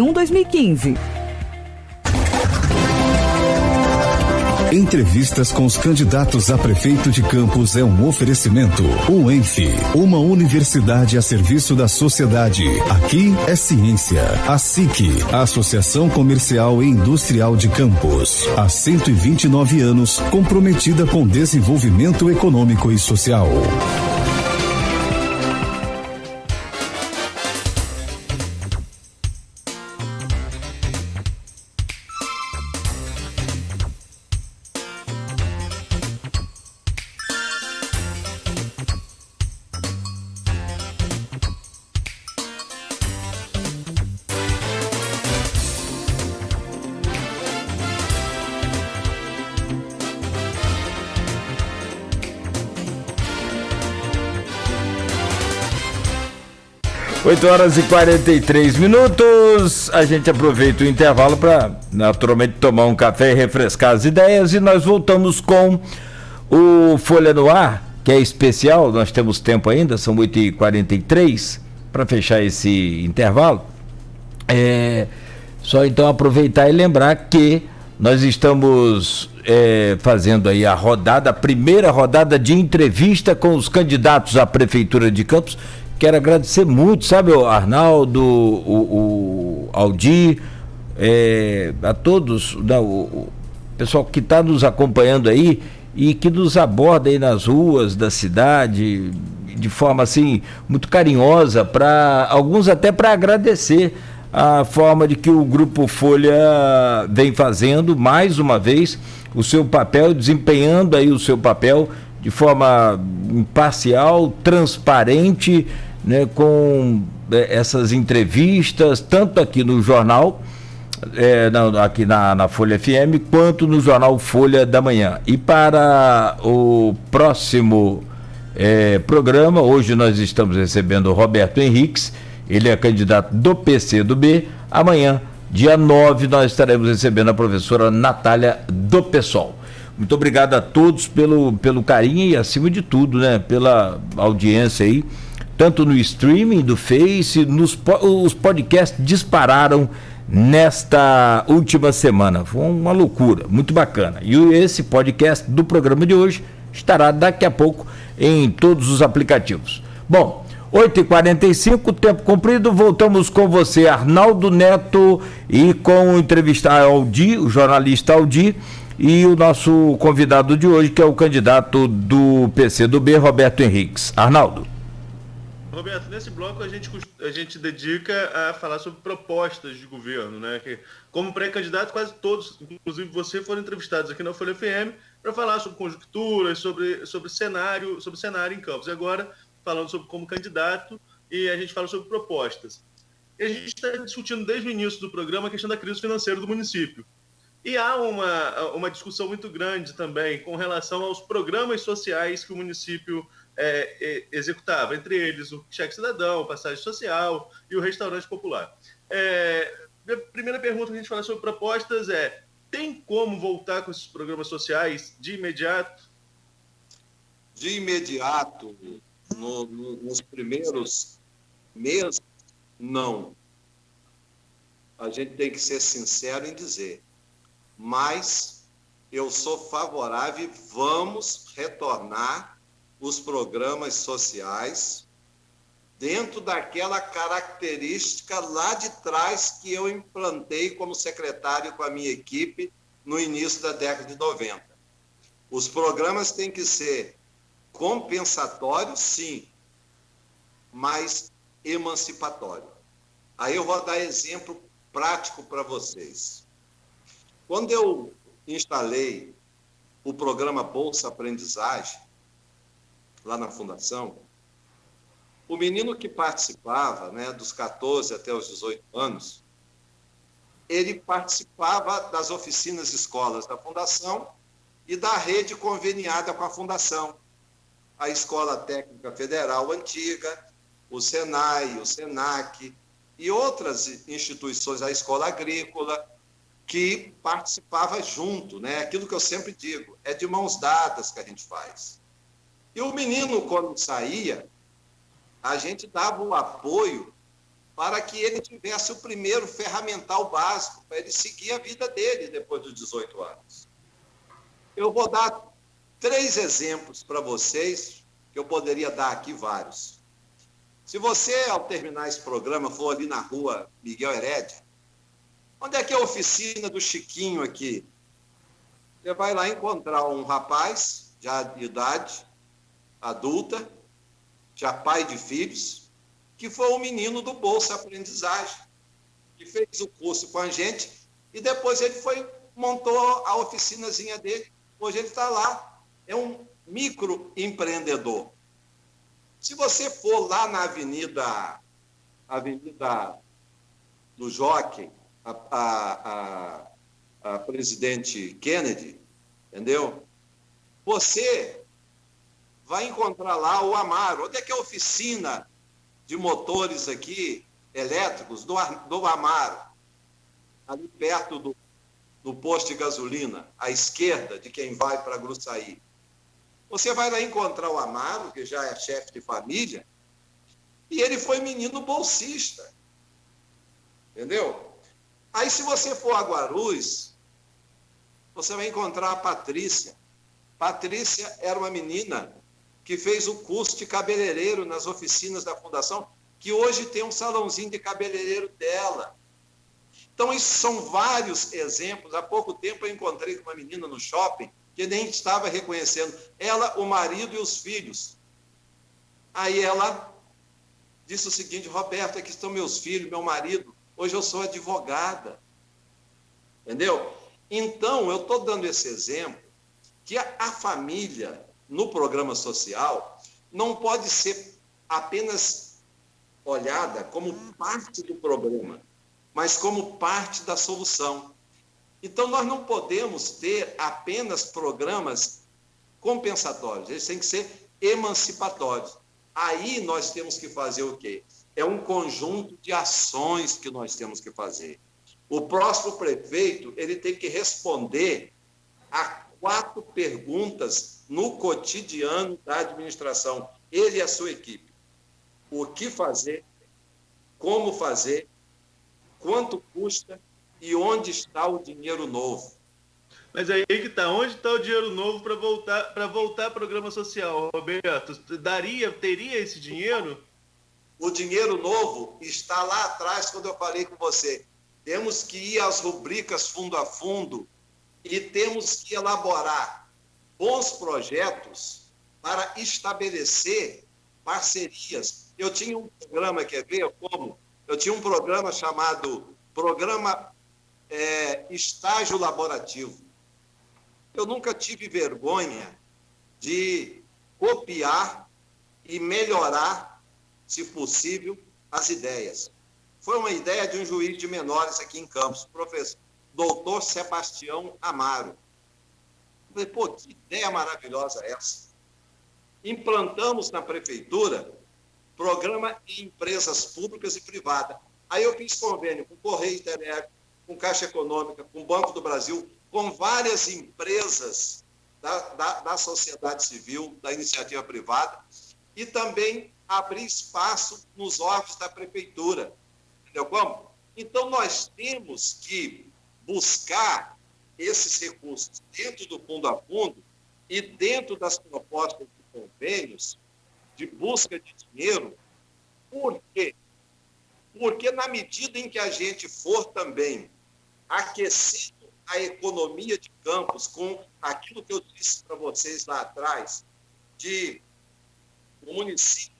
2015. Entrevistas com os candidatos a prefeito de Campos é um oferecimento. UENF, uma universidade a serviço da sociedade. Aqui é ciência. A SIC, a Associação Comercial e Industrial de Campos. Há 129 anos, comprometida com desenvolvimento econômico e social. Oito horas e 43 minutos. A gente aproveita o intervalo para naturalmente tomar um café e refrescar as ideias, e nós voltamos com o Folha no Ar, que é especial. Nós temos tempo ainda, são 8h43 para fechar esse intervalo. Só então aproveitar e lembrar que nós estamos fazendo aí a primeira rodada de entrevista com os candidatos à Prefeitura de Campos. Quero agradecer muito, sabe, o Arnaldo, o Aldir, a todos, o pessoal que está nos acompanhando aí e que nos aborda aí nas ruas da cidade de forma assim muito carinhosa, para alguns até para agradecer a forma de que o Grupo Folha vem fazendo mais uma vez o seu papel, desempenhando aí o seu papel de forma imparcial, transparente, né, com essas entrevistas, tanto aqui no jornal, aqui na Folha FM, quanto no jornal Folha da Manhã. E para o próximo programa, hoje nós estamos recebendo o Roberto Henriques, ele é candidato do PCdoB. Amanhã, dia 9, nós estaremos recebendo a professora Natália do PSOL. Muito obrigado a todos pelo carinho e, acima de tudo, né, pela audiência aí, tanto no streaming do Face, os podcasts dispararam nesta última semana. Foi uma loucura, muito bacana. E esse podcast do programa de hoje estará daqui a pouco em todos os aplicativos. Bom, 8h45, tempo cumprido, voltamos com você, Arnaldo Neto, e com o entrevistado Aldir, o jornalista Aldir, e o nosso convidado de hoje, que é o candidato do PCdoB, Roberto Henriques. Arnaldo. Roberto, nesse bloco a gente dedica a falar sobre propostas de governo, né? Que, como pré-candidato, quase todos, inclusive você, foram entrevistados aqui na Folha FM para falar sobre conjunturas, sobre cenário em Campos. E agora, falando sobre como candidato, e a gente fala sobre propostas. E a gente está discutindo desde o início do programa a questão da crise financeira do município. E há uma discussão muito grande também com relação aos programas sociais que o município executava, entre eles o cheque cidadão, o passagem social e o restaurante popular. A primeira pergunta que a gente fala sobre propostas tem como voltar com esses programas sociais de imediato? De imediato, nos primeiros meses, não. A gente tem que ser sincero em dizer. Mas eu sou favorável, vamos retornar os programas sociais dentro daquela característica lá de trás que eu implantei como secretário com a minha equipe no início da década de 90. Os programas têm que ser compensatórios, sim, mas emancipatórios. Aí eu vou dar exemplo prático para vocês. Quando eu instalei o programa Bolsa Aprendizagem, lá na Fundação, o menino que participava, né, dos 14 até os 18 anos, ele participava das oficinas escolas da Fundação e da rede conveniada com a Fundação. A Escola Técnica Federal Antiga, o Senai, o Senac e outras instituições, a Escola Agrícola, que participava junto, né? Aquilo que eu sempre digo, é de mãos dadas que a gente faz. E o menino, quando saía, a gente dava o apoio para que ele tivesse o primeiro ferramental básico para ele seguir a vida dele depois dos 18 anos. Eu vou dar 3 exemplos para vocês, que eu poderia dar aqui vários. Se você, ao terminar esse programa, for ali na rua Miguel Herédia, onde é que é a oficina do Chiquinho aqui? Você vai lá encontrar um rapaz, já de idade adulta, já pai de filhos, que foi um menino do Bolsa Aprendizagem, que fez o curso com a gente e depois ele montou a oficinazinha dele. Hoje ele está lá, é um microempreendedor. Se você for lá na Avenida do Jockey, a Presidente Kennedy, entendeu? Você vai encontrar lá o Amaro. Onde é que é a oficina de motores aqui, elétricos, do Amaro? Ali perto do posto de gasolina, à esquerda de quem vai para Gruçaí. Você vai lá encontrar o Amaro, que já é chefe de família, e ele foi menino bolsista. Entendeu? Aí, se você for a Guarulhos, você vai encontrar a Patrícia. Patrícia era uma menina que fez o curso de cabeleireiro nas oficinas da Fundação, que hoje tem um salãozinho de cabeleireiro dela. Então, isso são vários exemplos. Há pouco tempo eu encontrei com uma menina no shopping que nem estava reconhecendo. Ela, o marido e os filhos. Aí ela disse o seguinte: Roberto, aqui estão meus filhos, meu marido. Hoje eu sou advogada. Entendeu? Então, eu estou dando esse exemplo que a família, no programa social, não pode ser apenas olhada como parte do problema, mas como parte da solução. Então, nós não podemos ter apenas programas compensatórios, eles têm que ser emancipatórios. Aí nós temos que fazer o quê? É um conjunto de ações que nós temos que fazer. O próximo prefeito, ele tem que responder a 4 perguntas no cotidiano da administração, ele e a sua equipe. O que fazer, como fazer, quanto custa e onde está o dinheiro novo. Mas aí que está, onde está o dinheiro novo para voltar ao programa social, Roberto? Teria esse dinheiro? O dinheiro novo está lá atrás, quando eu falei com você. Temos que ir às rubricas fundo a fundo e temos que elaborar bons projetos para estabelecer parcerias. Eu tinha um programa, quer ver como? Eu tinha um programa chamado Estágio Laborativo. Eu nunca tive vergonha de copiar e melhorar, se possível, as ideias. Foi uma ideia de um juiz de menores aqui em Campos, professor doutor Sebastião Amaro. Eu falei, pô, que ideia maravilhosa essa. Implantamos na prefeitura programa em empresas públicas e privadas. Aí eu fiz convênio com o Correio Telégrafo, com Caixa Econômica, com o Banco do Brasil, com várias empresas da sociedade civil, da iniciativa privada, e também abrir espaço nos órgãos da prefeitura. Entendeu como? Então, nós temos que buscar esses recursos dentro do fundo a fundo e dentro das propostas de convênios de busca de dinheiro. Por quê? Porque na medida em que a gente for também aquecendo a economia de Campos com aquilo que eu disse para vocês lá atrás, de o município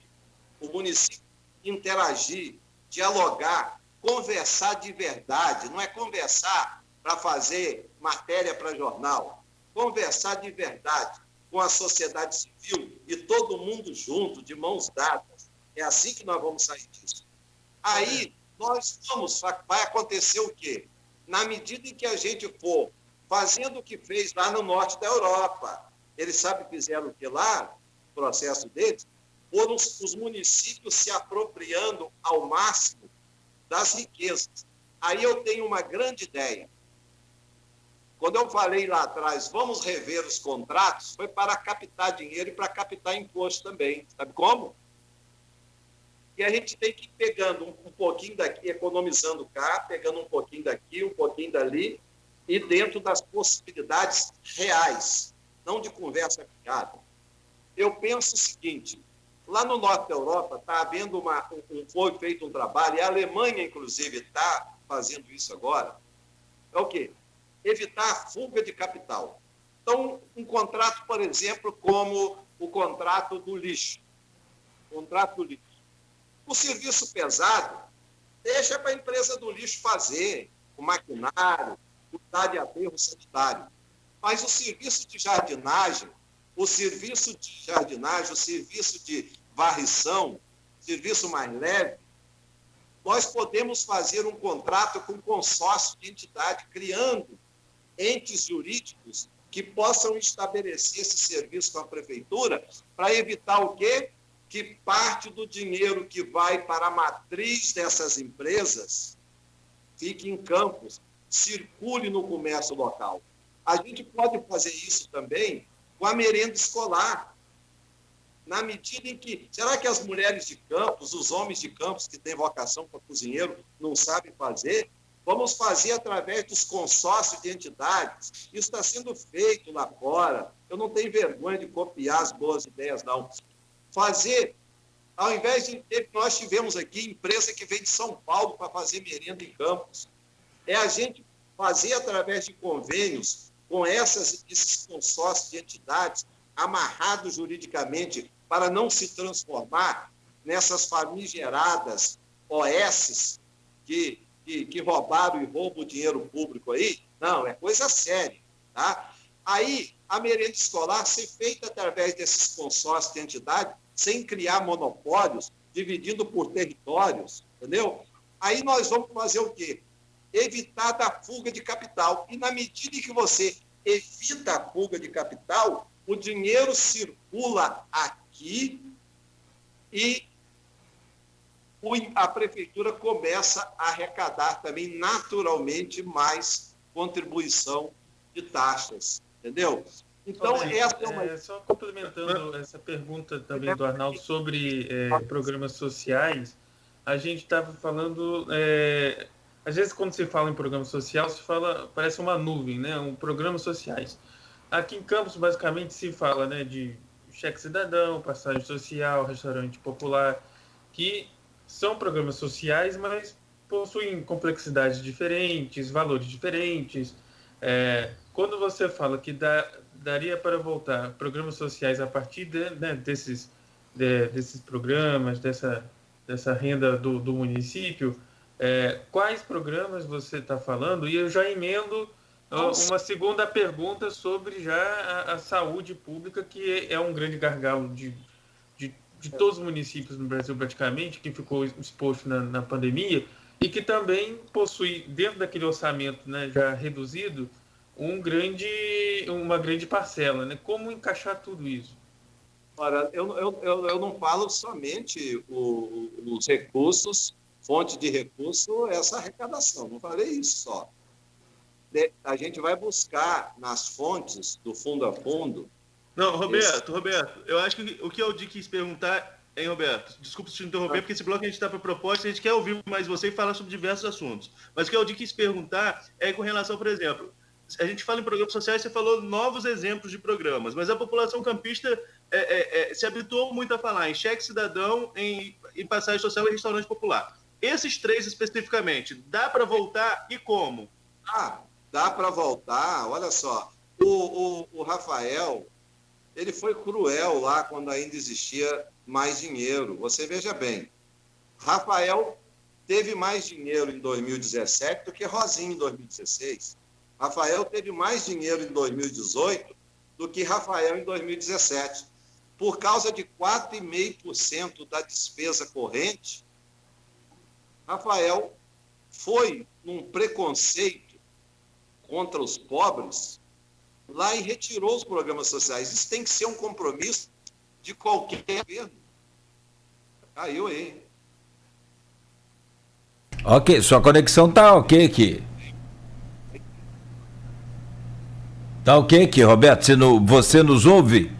interagir, dialogar, conversar de verdade, não é conversar para fazer matéria para jornal, conversar de verdade com a sociedade civil e todo mundo junto, de mãos dadas. É assim que nós vamos sair disso. Aí, vai acontecer o quê? Na medida em que a gente for fazendo o que fez lá no norte da Europa, eles sabem que fizeram o que lá, o processo deles, foram os municípios se apropriando ao máximo das riquezas. Aí eu tenho uma grande ideia. Quando eu falei lá atrás, vamos rever os contratos, foi para captar dinheiro e para captar imposto também. Sabe como? E a gente tem que ir pegando um pouquinho daqui, economizando cá, pegando um pouquinho daqui, um pouquinho dali, e dentro das possibilidades reais, não de conversa fiada. Eu penso o seguinte, lá no norte da Europa está havendo foi feito um trabalho, e a Alemanha, inclusive, está fazendo isso agora, é o quê? Evitar a fuga de capital. Então, um contrato, por exemplo, como o contrato do lixo. O serviço pesado, deixa para a empresa do lixo fazer o maquinário, cuidar de aterro sanitário. Mas o serviço de jardinagem, o serviço de varrição, serviço mais leve, nós podemos fazer um contrato com consórcio de entidade, criando entes jurídicos que possam estabelecer esse serviço com a prefeitura para evitar o quê? Que parte do dinheiro que vai para a matriz dessas empresas fique em Campos, circule no comércio local. A gente pode fazer isso também com a merenda escolar. Na medida em que... Será que as mulheres de Campos, os homens de Campos que têm vocação para cozinheiro, não sabem fazer? Vamos fazer através dos consórcios de entidades. Isso está sendo feito lá fora. Eu não tenho vergonha de copiar as boas ideias, não. Fazer, ao invés de... Nós tivemos aqui empresa que veio de São Paulo para fazer merenda em Campos. É a gente fazer através de convênios com esses consórcios de entidades, amarrados juridicamente, para não se transformar nessas famigeradas OS que roubaram e roubam o dinheiro público aí. Não, é coisa séria. Tá? Aí, a merenda escolar ser feita através desses consórcios de entidade, sem criar monopólios, dividindo por territórios, entendeu? Aí nós vamos fazer o quê? Evitar da fuga de capital. E na medida em que você evita a fuga de capital, o dinheiro circula aqui e a prefeitura começa a arrecadar também naturalmente mais contribuição de taxas, entendeu? Então, essa é uma... Só complementando essa pergunta também do Arnaldo sobre programas sociais, a gente estava falando... às vezes, quando se fala em programa social, parece uma nuvem, né? Programas sociais. Aqui em Campos, basicamente, se fala, né, de cheque cidadão, passagem social, restaurante popular, que são programas sociais, mas possuem complexidades diferentes, valores diferentes. Quando você fala que daria para voltar programas sociais a partir desses programas, dessa renda do município, quais programas você está falando? E eu já emendo uma segunda pergunta sobre já a saúde pública, que é um grande gargalo de todos os municípios no Brasil praticamente, que ficou exposto na pandemia, e que também possui, dentro daquele orçamento, né, já reduzido, uma grande parcela, né? Como encaixar tudo isso? Ora, eu não falo somente os recursos, fonte de recurso, essa arrecadação, não falei isso só. A gente vai buscar nas fontes do fundo a fundo. Não, Roberto, eu acho que o que eu quis perguntar, hein, Roberto? Desculpa te interromper, porque esse bloco a gente está para proposta, a gente quer ouvir mais você e falar sobre diversos assuntos. Mas o que eu quis perguntar é com relação, por exemplo, a gente fala em programas sociais, você falou novos exemplos de programas, mas a população campista se habituou muito a falar em cheque cidadão, em passagem social e restaurante popular. Esses três especificamente, dá para voltar e como? Dá para voltar, olha só. O Rafael, ele foi cruel lá quando ainda existia mais dinheiro. Você veja bem, Rafael teve mais dinheiro em 2017 do que Rosinha em 2016. Rafael teve mais dinheiro em 2018 do que Rafael em 2017. Por causa de 4,5% da despesa corrente, Rafael foi num preconceito contra os pobres lá e retirou os programas sociais. Isso tem que ser um compromisso de qualquer governo. Caiu aí. Ok, sua conexão tá ok aqui. Tá ok aqui, Roberto? Você nos ouve?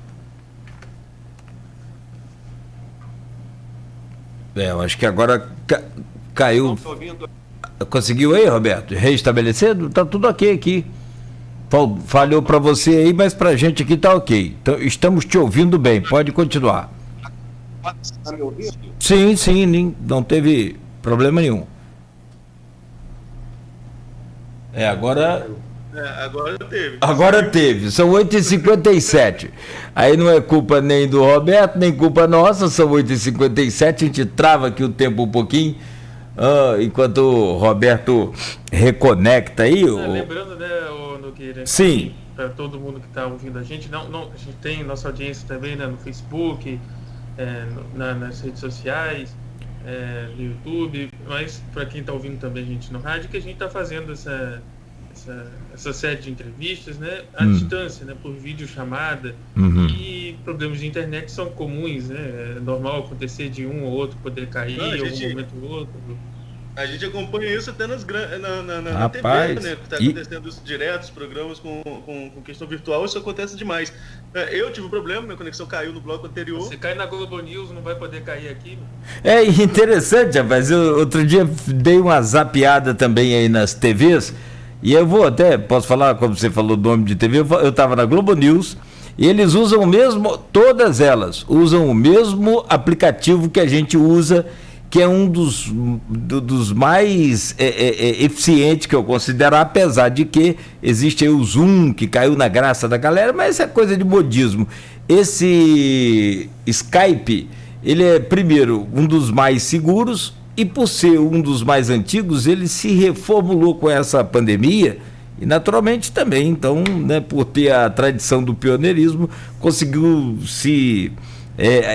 Eu acho que agora caiu. Não estou ouvindo. Conseguiu aí, Roberto? Restabelecido? Tá tudo ok aqui. Falhou para você aí, mas para a gente aqui tá ok. Então, estamos te ouvindo bem. Pode continuar. Está me ouvindo? Sim, não teve problema nenhum. Agora teve. Agora teve, são 8h57. Aí não é culpa nem do Roberto, nem culpa nossa, são 8h57, a gente trava aqui o tempo um pouquinho, enquanto o Roberto reconecta aí. Lembrando, né, Nogueira? Sim. Para todo mundo que está ouvindo a gente tem nossa audiência também, né, no Facebook, nas redes sociais, no YouTube, mas para quem está ouvindo também a gente no rádio, que a gente está fazendo essa série de entrevistas, né, à distância, né, por videochamada. E problemas de internet são comuns, né, é normal acontecer de um ou outro poder cair em algum momento ou outro. A gente acompanha isso até na Rapaz, TV, né? Que está acontecendo isso direto, os programas com questão virtual, isso acontece demais. Eu tive um problema, minha conexão caiu no bloco anterior. Você cai na Globo News, não vai poder cair aqui. É interessante, rapaz. Eu, outro dia dei uma zapeada também aí nas TVs, e eu posso falar, como você falou do nome de TV, eu estava na Globo News, e eles usam o mesmo, todas elas usam o mesmo aplicativo que a gente usa, que é um dos mais eficientes que eu considero, apesar de que existe aí o Zoom, que caiu na graça da galera, mas isso é coisa de modismo. Esse Skype, ele é, primeiro, um dos mais seguros, e por ser um dos mais antigos, ele se reformulou com essa pandemia, e naturalmente também, então, né, por ter a tradição do pioneirismo, conseguiu se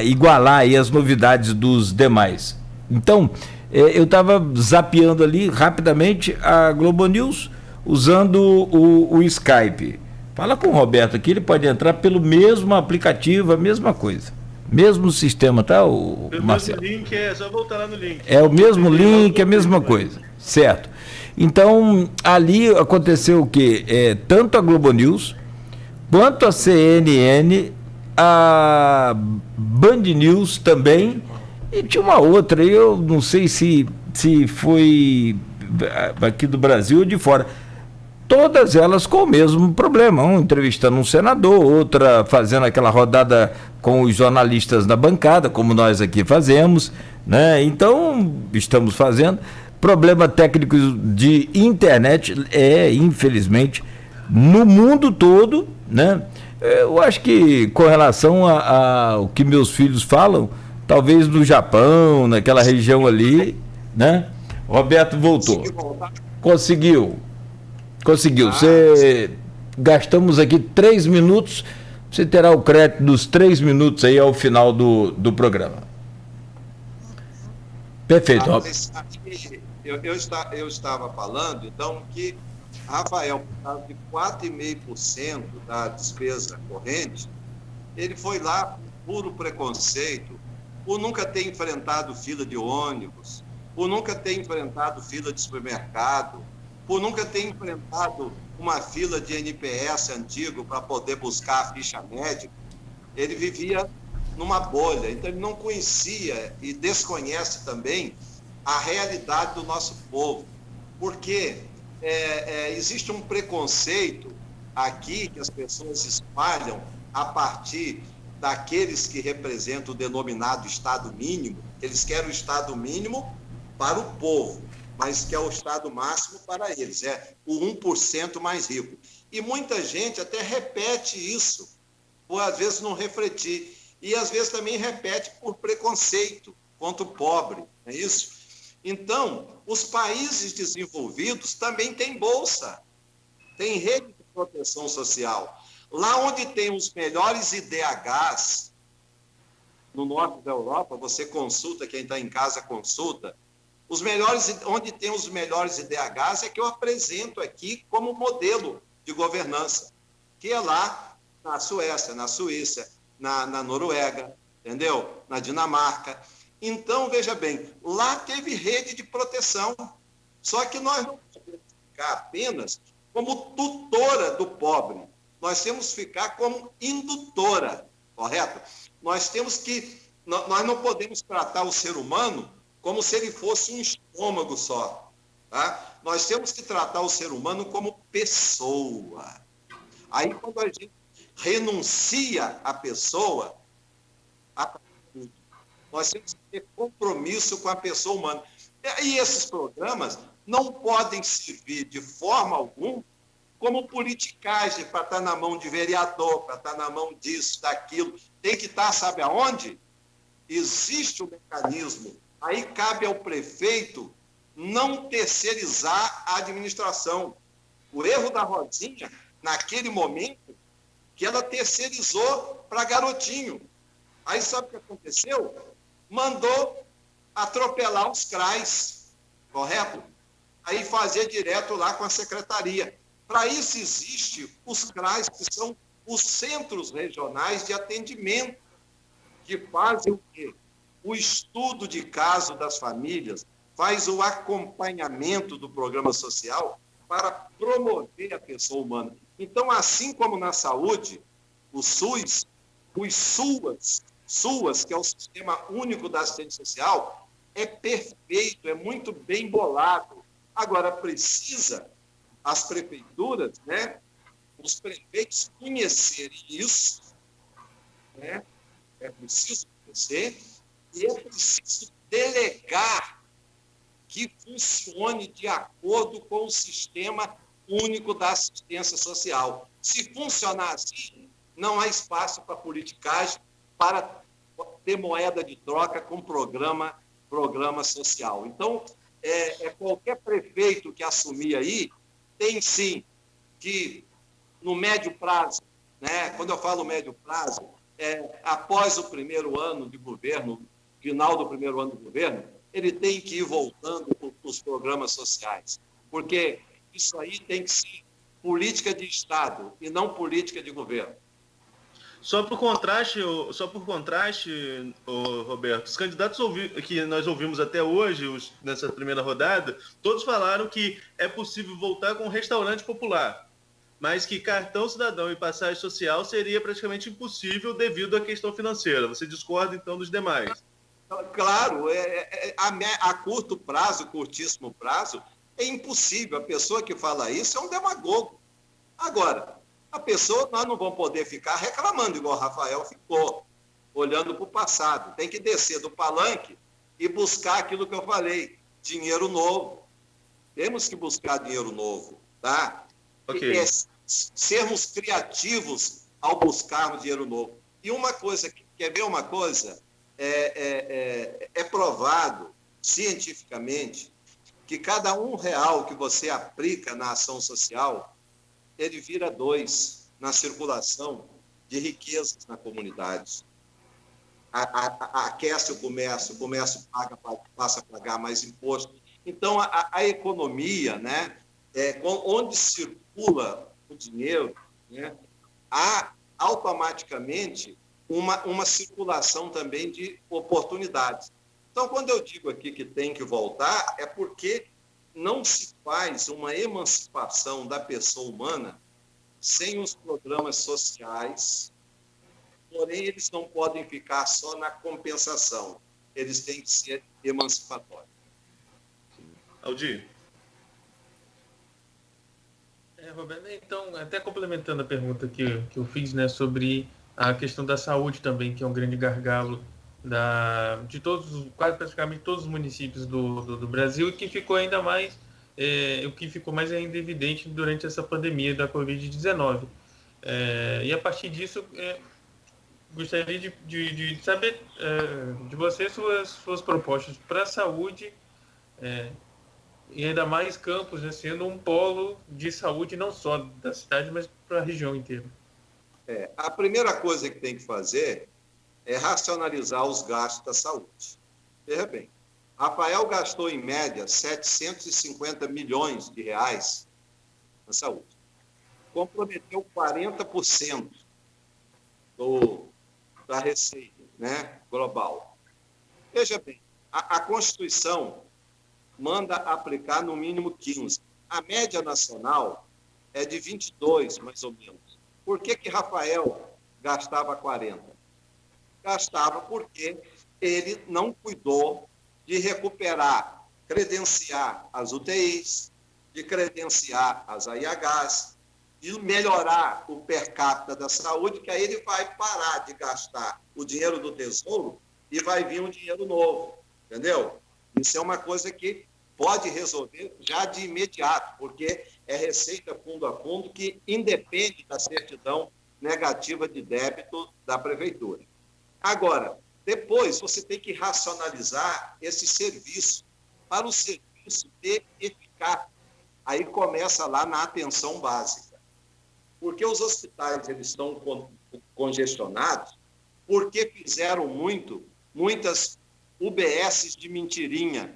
igualar aí as novidades dos demais. Então, eu estava zapeando ali rapidamente a Globo News usando o Skype. Fala com o Roberto aqui, ele pode entrar pelo mesmo aplicativo, a mesma coisa. Mesmo sistema, tá, o Marcelo? Mesmo link, é só voltar lá no link. É o mesmo link, é a mesma coisa, certo? Então, ali aconteceu o quê? Tanto a Globo News, quanto a CNN, a Band News também, e tinha uma outra, eu não sei se foi aqui do Brasil ou de fora. Todas elas com o mesmo problema, um entrevistando um senador, outra fazendo aquela rodada com os jornalistas na bancada, como nós aqui fazemos, né? Então, estamos fazendo. Problema técnico de internet infelizmente, no mundo todo, né? Eu acho que com relação ao que meus filhos falam, talvez no Japão, naquela região ali, né? Roberto voltou. Conseguiu. Gastamos aqui 3 minutos. Você terá o crédito dos 3 minutos aí ao final do programa. Perfeito, Roberto. Eu estava falando, então, que Rafael, por causa de 4,5% da despesa corrente, ele foi lá por puro preconceito, por nunca ter enfrentado fila de ônibus, por nunca ter enfrentado fila de supermercado, por nunca ter enfrentado uma fila de NPS antigo para poder buscar a ficha médica. Ele vivia numa bolha, então ele não conhecia e desconhece também a realidade do nosso povo, porque existe um preconceito aqui que as pessoas espalham a partir daqueles que representam o denominado Estado mínimo. Eles querem o Estado mínimo para o povo, mas que é o Estado máximo para eles, é o 1% mais rico. E muita gente até repete isso, por às vezes não refletir, e às vezes também repete por preconceito contra o pobre, é isso? Então, os países desenvolvidos também têm bolsa, têm rede de proteção social. Lá onde tem os melhores IDHs, no norte da Europa, você consulta, quem está em casa consulta, onde tem os melhores IDHs é que eu apresento aqui como modelo de governança, que é lá na Suécia, na Suíça, na Noruega, entendeu? Na Dinamarca. Então, veja bem, lá teve rede de proteção, só que nós não podemos ficar apenas como tutora do pobre, nós temos que ficar como indutora, correto? Nós temos que nós não podemos tratar o ser humano como se ele fosse um estômago só. Tá? Nós temos que tratar o ser humano como pessoa. Aí, quando a gente renuncia à pessoa, nós temos que ter compromisso com a pessoa humana. E esses programas não podem servir de forma alguma como politicagem para estar na mão de vereador, para estar na mão disso, daquilo. Tem que estar, sabe aonde? Existe um mecanismo. Aí cabe ao prefeito não terceirizar a administração. O erro da Rosinha, naquele momento, que ela terceirizou para garotinho. Aí sabe o que aconteceu? Mandou atropelar os CRAs, correto? Aí fazer direto lá com a secretaria. Para isso existe os CRAs, que são os centros regionais de atendimento, que fazem o quê? O estudo de caso das famílias, faz o acompanhamento do programa social para promover a pessoa humana. Então, assim como na saúde, o SUS, os SUAS, que é o Sistema Único da Assistência Social, é perfeito, é muito bem bolado. Agora, precisa as prefeituras, né, os prefeitos conhecerem isso, né, é preciso conhecer e é preciso delegar que funcione de acordo com o Sistema Único da Assistência Social. Se funcionar assim, não há espaço para politicagem, para ter moeda de troca com programa social. Então, qualquer prefeito que assumir aí, tem sim que, no médio prazo, né, quando eu falo médio prazo, após o primeiro ano de governo, final do primeiro ano de governo, ele tem que ir voltando para os programas sociais, porque isso aí tem que ser política de Estado e não política de governo. Só por contraste, Roberto, os candidatos que nós ouvimos até hoje, nessa primeira rodada, todos falaram que é possível voltar com um restaurante popular, mas que cartão cidadão e passagem social seria praticamente impossível devido à questão financeira. Você discorda, então, dos demais? Claro, a curto prazo, curtíssimo prazo, é impossível. A pessoa que fala isso é um demagogo. Agora, a pessoa, nós não vamos poder ficar reclamando, igual o Rafael ficou, olhando para o passado. Tem que descer do palanque e buscar aquilo que eu falei, dinheiro novo. Temos que buscar dinheiro novo, tá? Ok. Sermos criativos ao buscarmos dinheiro novo. E uma coisa, quer ver uma coisa? É provado cientificamente que cada R$1 que você aplica na ação social, ele vira 2 na circulação de riquezas na comunidade. Aquece o comércio passa a pagar mais imposto. Então, a economia, né, onde circula o dinheiro, né, há automaticamente uma circulação também de oportunidades. Então, quando eu digo aqui que tem que voltar, é porque não se faz uma emancipação da pessoa humana sem os programas sociais, porém eles não podem ficar só na compensação, eles têm que ser emancipatórios. Aldir? Roberto, então, até complementando a pergunta que eu fiz, né, sobre a questão da saúde também, que é um grande gargalo de quase praticamente todos os municípios do Brasil, e que ficou ainda mais, o que ficou mais ainda evidente durante essa pandemia da Covid-19. E a partir disso, gostaria de saber de você suas propostas para a saúde, e ainda mais Campos, né, sendo um polo de saúde não só da cidade, mas para a região inteira. A primeira coisa que tem que fazer é racionalizar os gastos da saúde. Veja bem, Rafael gastou, em média, 750 milhões de reais na saúde. Comprometeu 40% da receita, né, global. Veja bem, a Constituição manda aplicar no mínimo 15%. A média nacional é de 22%, mais ou menos. Por que Rafael gastava 40%? Gastava porque ele não cuidou de recuperar, credenciar as UTIs, de credenciar as AIHs, de melhorar o per capita da saúde, que aí ele vai parar de gastar o dinheiro do Tesouro e vai vir um dinheiro novo, entendeu? Isso é uma coisa que pode resolver já de imediato, porque é receita fundo a fundo que independe da certidão negativa de débito da prefeitura. Agora, depois você tem que racionalizar esse serviço para o serviço ter eficácia. Aí começa lá na atenção básica. Porque os hospitais eles estão congestionados, porque fizeram muitas UBSs de mentirinha.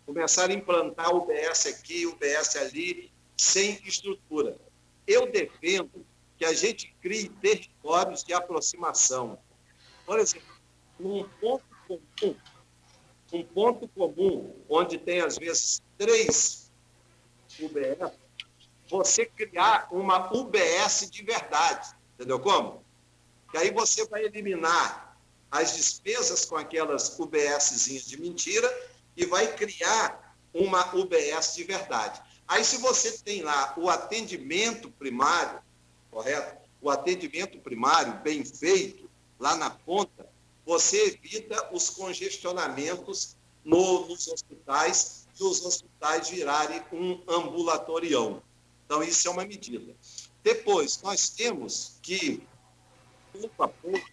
Começaram a implantar UBS aqui, UBS ali, sem estrutura. Eu defendo que a gente crie territórios de aproximação. Por exemplo, um ponto comum, onde tem, às vezes, 3 UBS, você criar uma UBS de verdade. Entendeu como? Que aí você vai eliminar as despesas com aquelas UBSzinhas de mentira e vai criar uma UBS de verdade. Aí, se você tem lá o atendimento primário, correto? O atendimento primário bem feito, lá na ponta, você evita os congestionamentos nos hospitais e os hospitais virarem um ambulatorião. Então, isso é uma medida. Depois, nós temos que, pouco a pouco,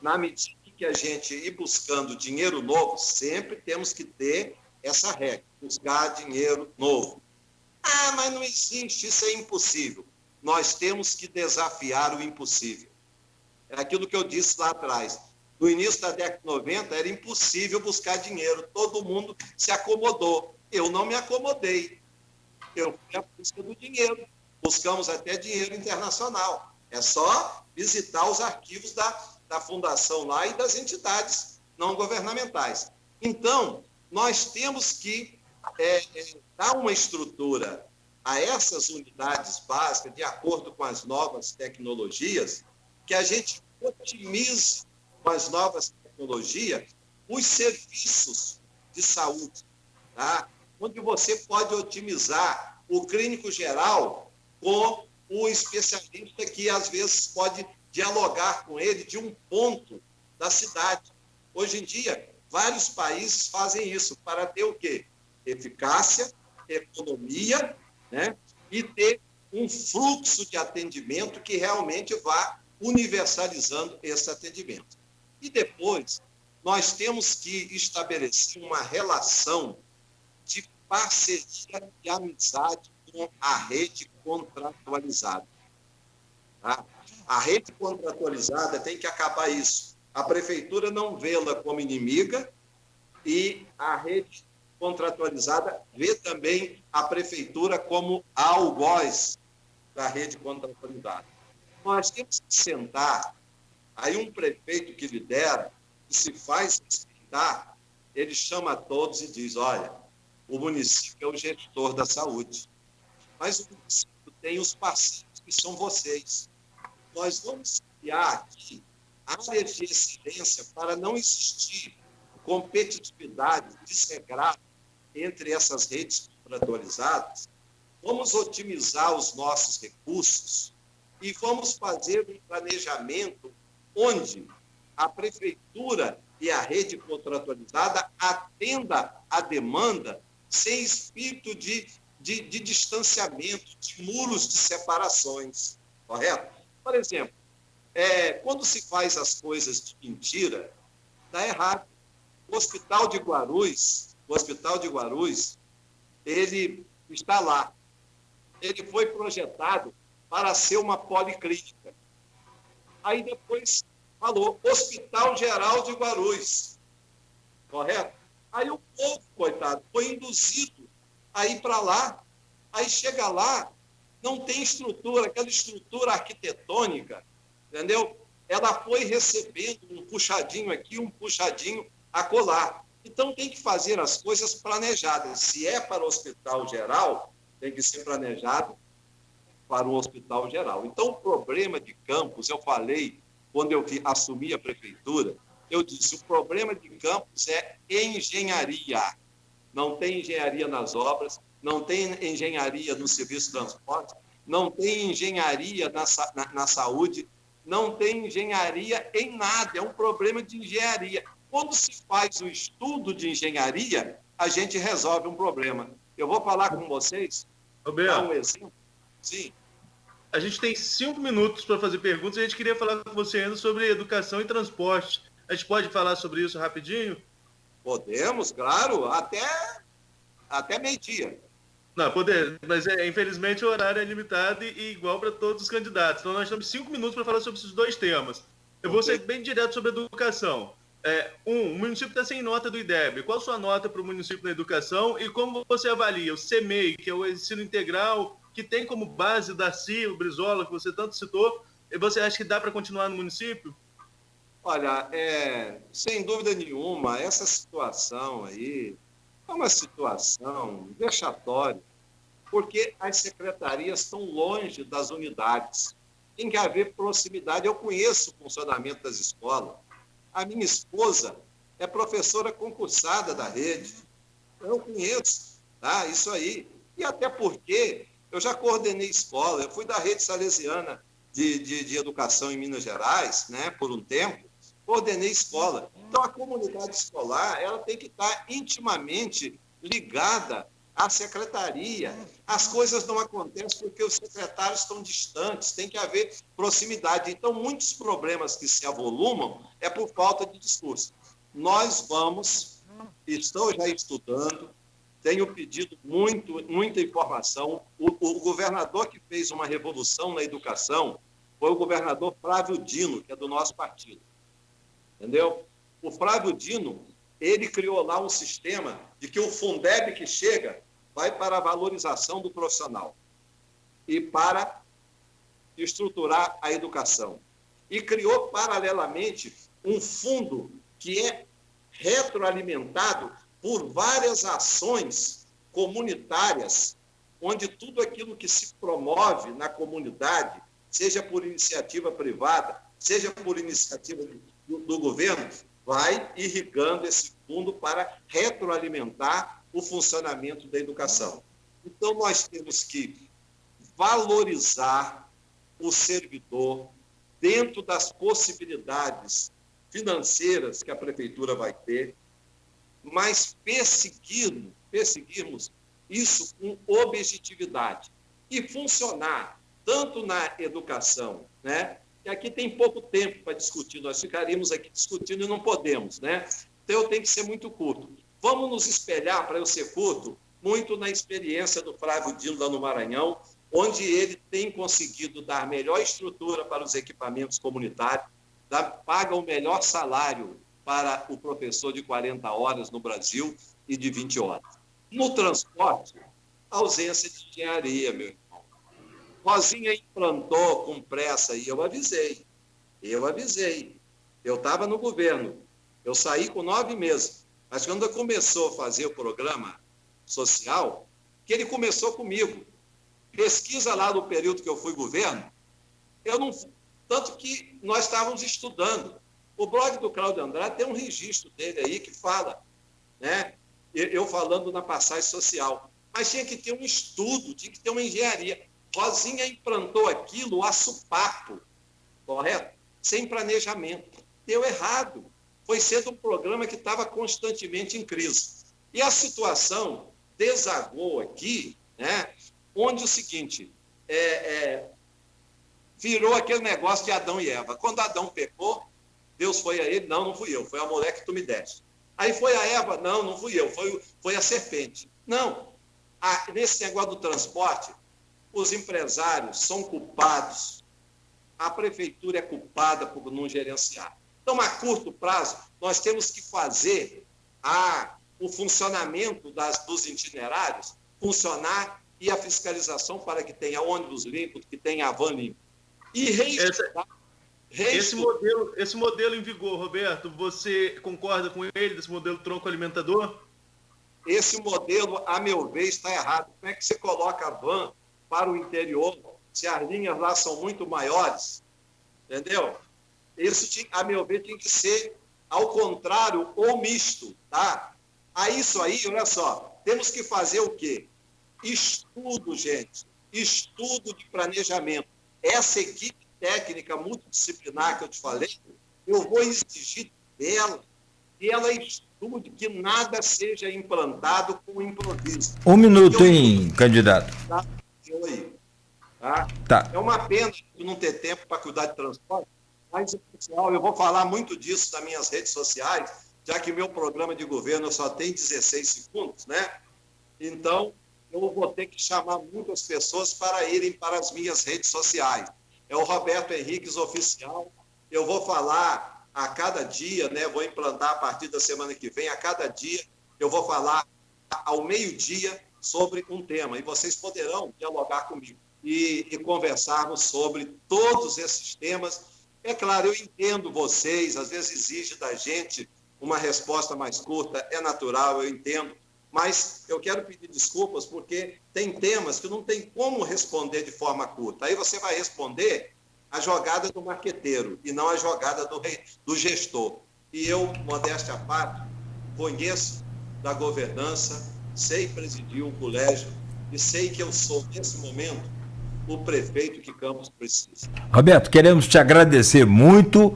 na medida que a gente ir buscando dinheiro novo, sempre temos que ter essa regra, buscar dinheiro novo. Ah, mas não existe, isso é impossível. Nós temos que desafiar o impossível. É aquilo que eu disse lá atrás. No início da década de 90, era impossível buscar dinheiro. Todo mundo se acomodou. Eu não me acomodei. Eu fui à busca do dinheiro. Buscamos até dinheiro internacional. É só visitar os arquivos da fundação lá e das entidades não governamentais. Então, nós temos que dar uma estrutura a essas unidades básicas, de acordo com as novas tecnologias, que a gente otimize com as novas tecnologias os serviços de saúde, tá? Onde você pode otimizar o clínico geral com o especialista que, às vezes, pode dialogar com ele de um ponto da cidade. Hoje em dia, vários países fazem isso para ter o quê? Eficácia, economia, né? E ter um fluxo de atendimento que realmente vá universalizando esse atendimento. E depois, nós temos que estabelecer uma relação de parceria e amizade com a rede contratualizada. Tá? A rede contratualizada tem que acabar isso. A prefeitura não vê-la como inimiga e a rede contratualizada vê também a prefeitura como algoz da rede contratualizada. Nós temos que sentar, aí um prefeito que lidera, que se faz respeitar, ele chama a todos e diz, olha, o município é o gestor da saúde, mas o município tem os parceiros que são vocês. Nós vamos criar aqui áreas de excelência para não existir competitividade desregrada entre essas redes contratualizadas. Vamos otimizar os nossos recursos e vamos fazer um planejamento onde a prefeitura e a rede contratualizada atenda a demanda sem espírito de distanciamento, de muros de separações, correto? Por exemplo, quando se faz as coisas de mentira, dá errado. O Hospital de Guarulhos, ele está lá. Ele foi projetado para ser uma policlínica. Aí depois falou Hospital Geral de Guarulhos, correto? Aí o povo, coitado, foi induzido a ir para lá. Aí chega lá, não tem estrutura, aquela estrutura arquitetônica, entendeu? Ela foi recebendo um puxadinho aqui, um puxadinho acolá. Então, tem que fazer as coisas planejadas. Se é para o hospital geral, tem que ser planejado para o hospital geral. Então, o problema de Campos, eu falei, quando eu assumi a prefeitura, Eu disse, o problema de Campos é engenharia. Não tem engenharia nas obras, não tem engenharia no serviço de transporte, não tem engenharia na saúde, não tem engenharia em nada, é um problema de engenharia. Quando se faz o estudo de engenharia, a gente resolve um problema. Eu vou falar com vocês, dar um exemplo. Sim. A gente tem 5 minutos para fazer perguntas e a gente queria falar com você ainda sobre educação e transporte. A gente pode falar sobre isso rapidinho? Podemos, claro, até meio-dia. Não, poder, mas infelizmente o horário é limitado e igual para todos os candidatos. Então nós temos 5 minutos para falar sobre esses dois temas. Eu vou ser bem direto sobre educação. O município está sem nota do IDEB. Qual a sua nota para o município na educação e como você avalia o CEMEI, que é o ensino integral, que tem como base Darcy, o Brizola, que você tanto citou, e você acha que dá para continuar no município? Olha, sem dúvida nenhuma, essa situação aí é uma situação vexatória, porque as secretarias estão longe das unidades. Tem que haver proximidade. Eu conheço o funcionamento das escolas. A minha esposa é professora concursada da rede. Eu conheço, tá? Isso aí. E até porque eu já coordenei escola, eu fui da rede salesiana de educação em Minas Gerais, né, por um tempo, coordenei escola. Então, a comunidade escolar ela tem que estar intimamente ligada à secretaria. As coisas não acontecem porque os secretários estão distantes, tem que haver proximidade. Então, muitos problemas que se avolumam é por falta de discurso. Estou já estudando, tenho pedido muita informação. O governador que fez uma revolução na educação foi o governador Flávio Dino, que é do nosso partido. Entendeu? O Flávio Dino, ele criou lá um sistema de que o Fundeb que chega vai para a valorização do profissional e para estruturar a educação. E criou, paralelamente, um fundo que é retroalimentado por várias ações comunitárias, onde tudo aquilo que se promove na comunidade, seja por iniciativa privada, seja por iniciativa do governo, vai irrigando esse fundo para retroalimentar o funcionamento da educação. Então, nós temos que valorizar o servidor dentro das possibilidades financeiras que a prefeitura vai ter, mas perseguirmos isso com objetividade e funcionar tanto na educação, né? E aqui tem pouco tempo para discutir, nós ficaríamos aqui discutindo e não podemos, né? Então eu tenho que ser muito curto. Vamos nos espelhar, para eu ser curto, muito na experiência do Flávio Dino lá no Maranhão, onde ele tem conseguido dar melhor estrutura para os equipamentos comunitários, paga o melhor salário para o professor de 40 horas no Brasil e de 20 horas. No transporte, ausência de engenharia, meu irmão. Rosinha implantou com pressa e eu avisei. Eu estava no governo, eu saí com 9 meses, mas quando começou a fazer o programa social, que ele começou comigo. Pesquisa lá no período que eu fui governo, tanto que nós estávamos estudando. O blog do Cláudio Andrade tem um registro dele aí que fala, né? Eu falando na passagem social. Mas tinha que ter um estudo, tinha que ter uma engenharia. Rosinha implantou aquilo a supapo, correto? Sem planejamento. Deu errado. Foi sendo um programa que estava constantemente em crise. E a situação desagou aqui, né? Onde o seguinte, virou aquele negócio de Adão e Eva. Quando Adão pecou, Deus foi a ele, não fui eu, foi a mulher que tu me deste. Aí foi a Eva, não fui eu, foi a serpente. Não, nesse negócio do transporte, os empresários são culpados, a prefeitura é culpada por não gerenciar. Então, a curto prazo, nós temos que fazer o funcionamento dos itinerários funcionar e a fiscalização para que tenha ônibus limpo, que tenha van limpo. E esse modelo em vigor, Roberto, você concorda com ele, desse modelo tronco alimentador? Esse modelo, a meu ver, está errado. Como é que você coloca a van para o interior, se as linhas lá são muito maiores? Entendeu? Isso, a meu ver, tem que ser Ao contrário, o misto, tá? A isso aí, olha só, temos que fazer o quê? Estudo, gente. Estudo de planejamento. Essa equipe técnica multidisciplinar que eu te falei, eu vou exigir dela que ela estude, que nada seja implantado com improviso. Um minuto, hein, candidato? Tá? Tá. É uma pena não ter tempo para cuidar de transporte, mas, pessoal, eu vou falar muito disso nas minhas redes sociais, já que meu programa de governo só tem 16 segundos, né? Então, eu vou ter que chamar muitas pessoas para irem para as minhas redes sociais. É o Roberto Henriques Oficial. Eu vou falar a cada dia, né? Vou implantar a partir da semana que vem, a cada dia, eu vou falar ao meio-dia sobre um tema. E vocês poderão dialogar comigo e conversarmos sobre todos esses temas. É claro, eu entendo vocês, às vezes exige da gente uma resposta mais curta, é natural, eu entendo, mas eu quero pedir desculpas porque tem temas que não tem como responder de forma curta. Aí você vai responder a jogada do marqueteiro e não a jogada do gestor. E eu, modéstia à parte, conheço da governança, sei presidir um colégio e sei que eu sou, nesse momento, o prefeito que Campos precisa. Roberto, queremos te agradecer muito,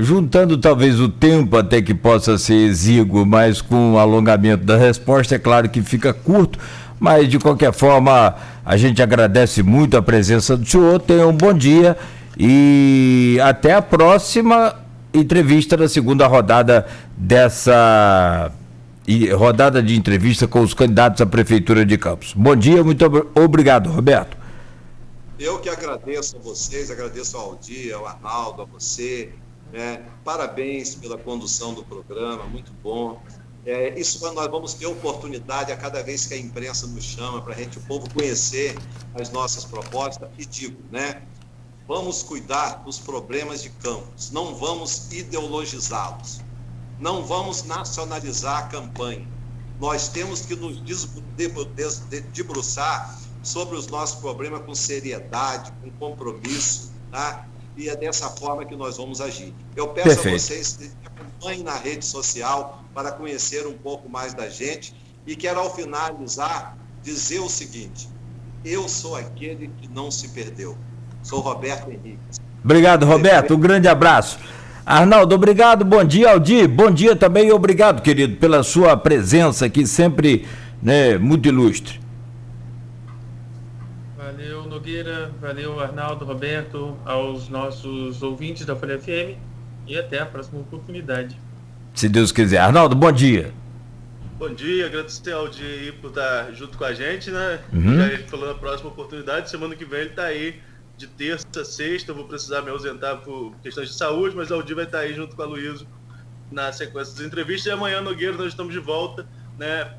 juntando talvez o tempo até que possa ser exíguo, mas com o alongamento da resposta, é claro que fica curto, mas de qualquer forma a gente agradece muito a presença do senhor, tenha um bom dia e até a próxima entrevista da segunda rodada dessa rodada de entrevista com os candidatos à Prefeitura de Campos. Bom dia, muito obrigado, Roberto. Eu que agradeço a vocês, agradeço ao Aldir, ao Arnaldo, a você, né? Parabéns pela condução do programa, muito bom. Isso nós vamos ter oportunidade a cada vez que a imprensa nos chama para o povo conhecer as nossas propostas e digo, né? Vamos cuidar dos problemas de Campos, não vamos ideologizá-los. Não vamos nacionalizar a campanha. Nós temos que nos debruçar sobre os nossos problemas com seriedade, com compromisso, tá? E é dessa forma que nós vamos agir. Eu peço a vocês que acompanhem na rede social para conhecer um pouco mais da gente e quero, ao finalizar, dizer o seguinte: eu sou aquele que não se perdeu. Sou Roberto Henrique. Obrigado, Roberto. Um grande abraço. Arnaldo, obrigado, bom dia. Aldir, bom dia também e obrigado, querido, pela sua presença aqui, sempre, né, muito ilustre. Valeu, Nogueira, valeu, Arnaldo, Roberto, aos nossos ouvintes da Folha FM e até a próxima oportunidade. Se Deus quiser. Arnaldo, bom dia. Bom dia, agradecer ao Aldir aí por estar junto com a gente, né? Já ele falou na próxima oportunidade, semana que vem ele está aí de terça a sexta, eu vou precisar me ausentar por questões de saúde, mas o Aldir vai estar aí junto com a Luísa na sequência das entrevistas. E amanhã, Nogueira, nós estamos de volta, né?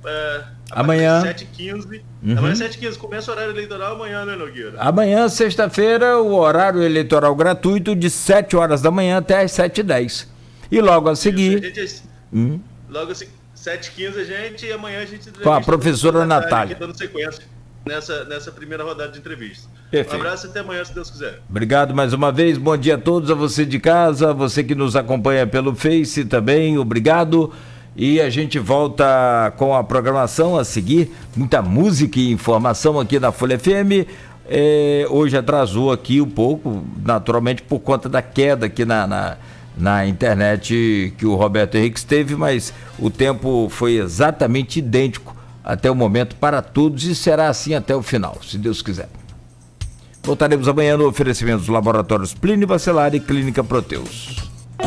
Amanhã 7h15. Amanhã 7h15, começa o horário eleitoral amanhã, né, Nogueira? Amanhã, sexta-feira, o horário eleitoral gratuito de 7 horas da manhã até as 7h10. E logo a seguir... Logo assim, 7h15 a gente, e amanhã a gente... Com a professora Natália. Aqui dando sequência nessa primeira rodada de entrevista. Perfeito. Um abraço e até amanhã, se Deus quiser. Obrigado mais uma vez, bom dia a todos, a você de casa, a você que nos acompanha pelo Face também, obrigado. E a gente volta com a programação a seguir, muita música e informação aqui na Folha FM. Hoje atrasou aqui um pouco, naturalmente por conta da queda aqui na internet que o Roberto Henriques teve, mas o tempo foi exatamente idêntico até o momento para todos e será assim até o final, se Deus quiser. Voltaremos amanhã no oferecimento dos laboratórios Plínio Bacelar e Clínica Proteus.